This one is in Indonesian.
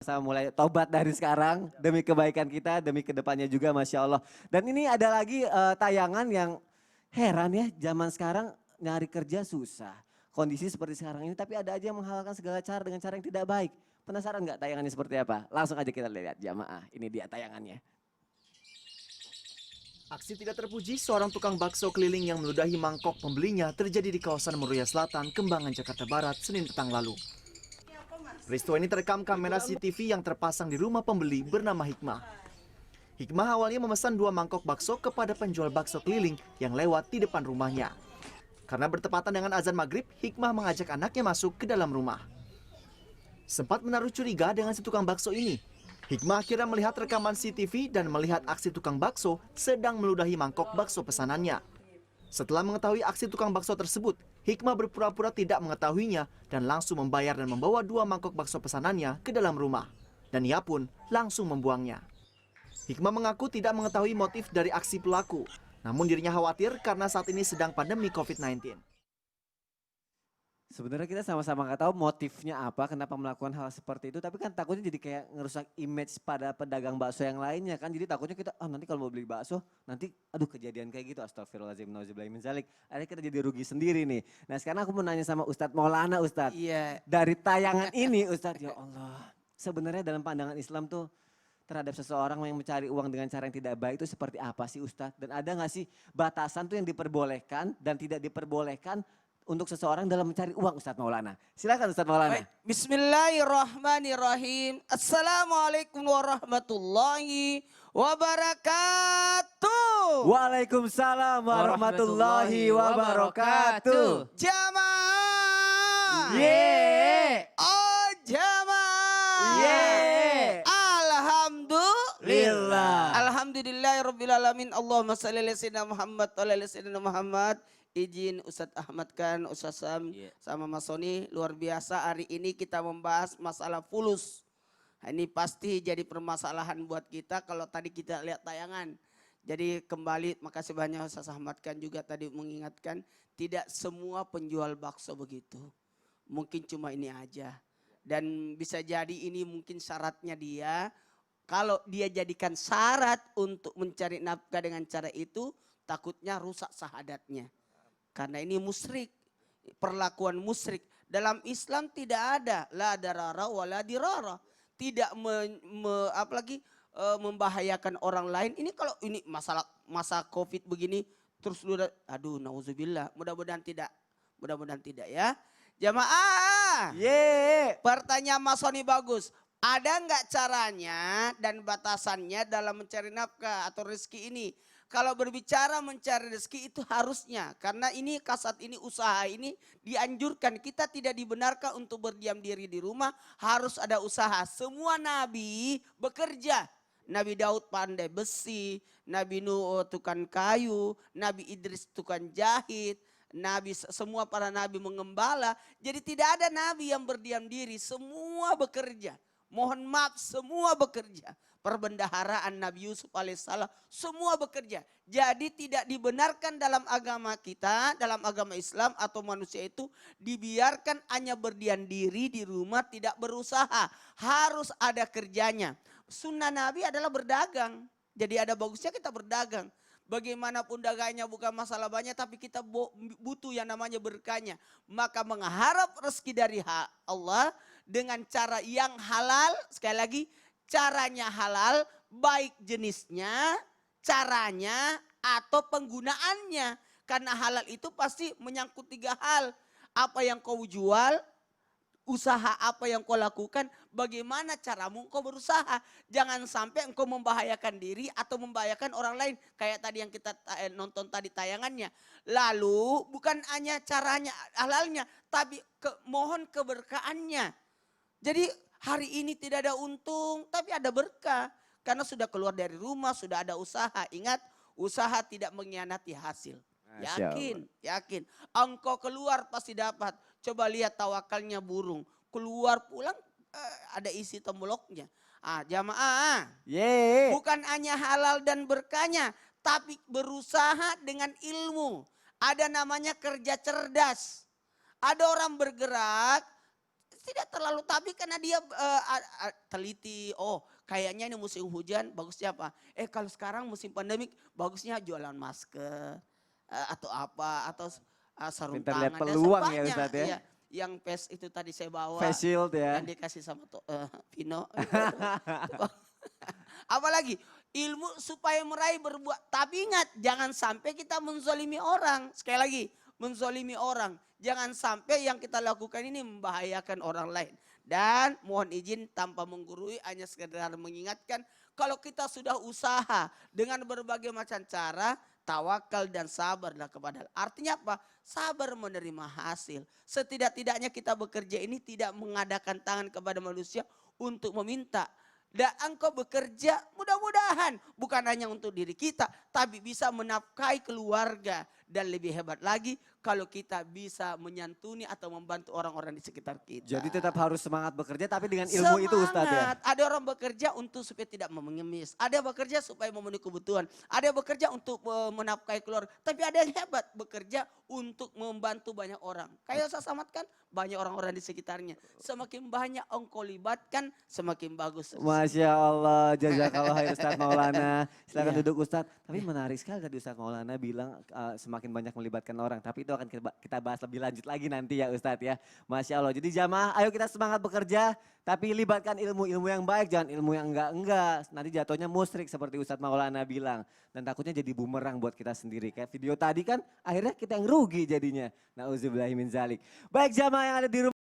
Sama mulai tobat dari sekarang demi kebaikan kita, demi kedepannya juga Masya Allah. Dan ini ada lagi tayangan yang heran ya, zaman sekarang nyari kerja susah. Kondisi seperti sekarang ini tapi ada aja yang menghalalkan segala cara dengan cara yang tidak baik. Penasaran nggak tayangannya seperti apa? Langsung aja kita lihat jamaah, ini dia tayangannya. Aksi tidak terpuji seorang tukang bakso keliling yang meludahi mangkok pembelinya terjadi di kawasan Meruya Selatan, Kembangan, Jakarta Barat, Senin petang lalu. Peristiwa ini terekam kamera CCTV yang terpasang di rumah pembeli bernama Hikmah. Hikmah awalnya memesan 2 mangkok bakso kepada penjual bakso keliling yang lewat di depan rumahnya. Karena bertepatan dengan azan maghrib, Hikmah mengajak anaknya masuk ke dalam rumah. Sempat menaruh curiga dengan si tukang bakso ini. Hikmah akhirnya melihat rekaman CCTV dan melihat aksi tukang bakso sedang meludahi mangkok bakso pesanannya. Setelah mengetahui aksi tukang bakso tersebut, Hikmah berpura-pura tidak mengetahuinya dan langsung membayar dan membawa 2 mangkok bakso pesanannya ke dalam rumah. Dan ia pun langsung membuangnya. Hikmah mengaku tidak mengetahui motif dari aksi pelaku, namun dirinya khawatir karena saat ini sedang pandemi COVID-19. Sebenarnya kita sama-sama nggak tahu motifnya apa, kenapa melakukan hal seperti itu. Tapi kan takutnya jadi kayak ngerusak image pada pedagang bakso yang lainnya kan. Jadi takutnya kita, nanti kalau mau beli bakso, nanti aduh kejadian kayak gitu. Astagfirullahaladzim, nauzubillahi min dzalik. Akhirnya kita jadi rugi sendiri nih. Nah sekarang aku mau nanya sama Ustadz Maulana Ustadz. Iya. Dari tayangan ini Ustadz, ya Allah. Sebenarnya dalam pandangan Islam tuh terhadap seseorang yang mencari uang dengan cara yang tidak baik itu seperti apa sih Ustadz? Dan ada nggak sih batasan tuh yang diperbolehkan dan tidak diperbolehkan untuk seseorang dalam mencari uang Ustadz Maulana? Silakan Ustadz Maulana. Baik. Bismillahirrahmanirrahim. Assalamualaikum warahmatullahi wabarakatuh. Waalaikumsalam warahmatullahi wabarakatuh. Jamaah. Ye. Oh jamaah. Ye. Alhamdulillah. Alhamdulillahirrabbilalamin. Allahumma salli ala sayyidina Muhammad wa ala sayyidina Muhammad. Izin Ustadz Ahmad Kan, Ustadz Sam, sama Mas Sony, luar biasa hari ini kita membahas masalah fulus. Ini pasti jadi permasalahan buat kita kalau tadi kita lihat tayangan. Jadi kembali, makasih banyak Ustadz Ahmad Kan juga tadi mengingatkan, tidak semua penjual bakso begitu. Mungkin cuma ini aja. Dan bisa jadi ini mungkin syaratnya dia, kalau dia jadikan syarat untuk mencari nafkah dengan cara itu, takutnya rusak sahadatnya. Karena ini musyrik, perlakuan musyrik. Dalam Islam tidak ada la darara wa la dirara. Tidak membahayakan orang lain. Ini kalau ini masa Covid begini terus aduh nauzubillah. Mudah-mudahan tidak. Mudah-mudahan tidak ya. Jamaah. Ye. Pertanyaan Mas Sony bagus. Ada nggak caranya dan batasannya dalam mencari nafkah atau rezeki ini? Kalau berbicara mencari rezeki itu harusnya. Karena ini kasat ini usaha ini dianjurkan. Kita tidak dibenarkan untuk berdiam diri di rumah. Harus ada usaha. Semua nabi bekerja. Nabi Daud pandai besi. Nabi Nuh tukang kayu. Nabi Idris tukang jahit. Semua para nabi mengembala. Jadi tidak ada nabi yang berdiam diri. Semua bekerja. Mohon maaf semua bekerja. Perbendaharaan Nabi Yusuf alaihissalam semua bekerja. Jadi tidak dibenarkan dalam agama kita, dalam agama Islam atau manusia itu dibiarkan hanya berdiam diri di rumah tidak berusaha. Harus ada kerjanya. Sunnah Nabi adalah berdagang. Jadi ada bagusnya kita berdagang. Bagaimanapun dagangnya bukan masalah banyak tapi kita butuh yang namanya berkahnya. Maka mengharap rezeki dari Allah dengan cara yang halal, sekali lagi caranya halal, baik jenisnya, caranya, atau penggunaannya. Karena halal itu pasti menyangkut 3 hal. Apa yang kau jual, usaha apa yang kau lakukan, bagaimana caramu engkau berusaha. Jangan sampai engkau membahayakan diri atau membahayakan orang lain. Kayak tadi yang kita nonton tadi tayangannya. Lalu bukan hanya caranya, halalnya, tapi mohon keberkahannya. Jadi hari ini tidak ada untung tapi ada berkah. Karena sudah keluar dari rumah, sudah ada usaha. Ingat, usaha tidak mengkhianati hasil. Yakin, yakin. Engkau keluar pasti dapat. Coba lihat tawakalnya burung. Keluar pulang ada isi temboloknya. Jamaah. Bukan hanya halal dan berkahnya. Tapi berusaha dengan ilmu. Ada namanya kerja cerdas. Ada orang bergerak. tidak terlalu, tapi karena dia teliti, oh kayaknya ini musim hujan bagusnya apa? Kalau sekarang musim pandemik bagusnya jualan masker atau apa, atau sarung Pintar lihat tangan dan peluang ya, sebagainya. Ustadz ya. Iya, yang itu tadi saya bawa. Face shield ya. Yang dikasih sama Vino. Apalagi ilmu supaya meraih berbuat. Tapi ingat, jangan sampai kita menzolimi orang. Sekali lagi, menzolimi orang. Jangan sampai yang kita lakukan ini membahayakan orang lain. Dan mohon izin tanpa menggurui, hanya sekedar mengingatkan, kalau kita sudah usaha dengan berbagai macam cara, tawakal dan sabarlah kepada Allah. Artinya apa? Sabar menerima hasil. Setidak-tidaknya kita bekerja ini tidak mengadakan tangan kepada manusia untuk meminta. Dan engkau bekerja mudah-mudahan bukan hanya untuk diri kita, tapi bisa menafkahi keluarga. Dan lebih hebat lagi kalau kita bisa menyantuni atau membantu orang-orang di sekitar kita. Jadi tetap harus semangat bekerja tapi dengan ilmu itu Ustadz ya. Ada orang bekerja untuk supaya tidak mengemis. Ada yang bekerja supaya memenuhi kebutuhan. Ada yang bekerja untuk menafkahi keluarga. Tapi ada yang hebat bekerja untuk membantu banyak orang. Kayak Ustaz Samad kan banyak orang-orang di sekitarnya. Semakin banyak engkau libatkan semakin bagus. Masya Allah, jazakallah khair Ustadz Maulana. Silakan Iya. duduk Ustadz. Tapi menarik sekali tadi Ustadz Maulana bilang semakin banyak melibatkan orang. Tapi itu akan kita bahas lebih lanjut lagi nanti ya Ustadz ya. Masya Allah. Jadi jamaah ayo kita semangat bekerja. Tapi libatkan ilmu-ilmu yang baik, jangan ilmu yang enggak-enggak. Nanti jatuhnya musyrik seperti Ustadz Maulana bilang. Dan takutnya jadi bumerang buat kita sendiri. Kayak video tadi kan akhirnya kita yang rugi jadinya. Nauzubillahi min zalik. Baik jamaah yang ada di rumah.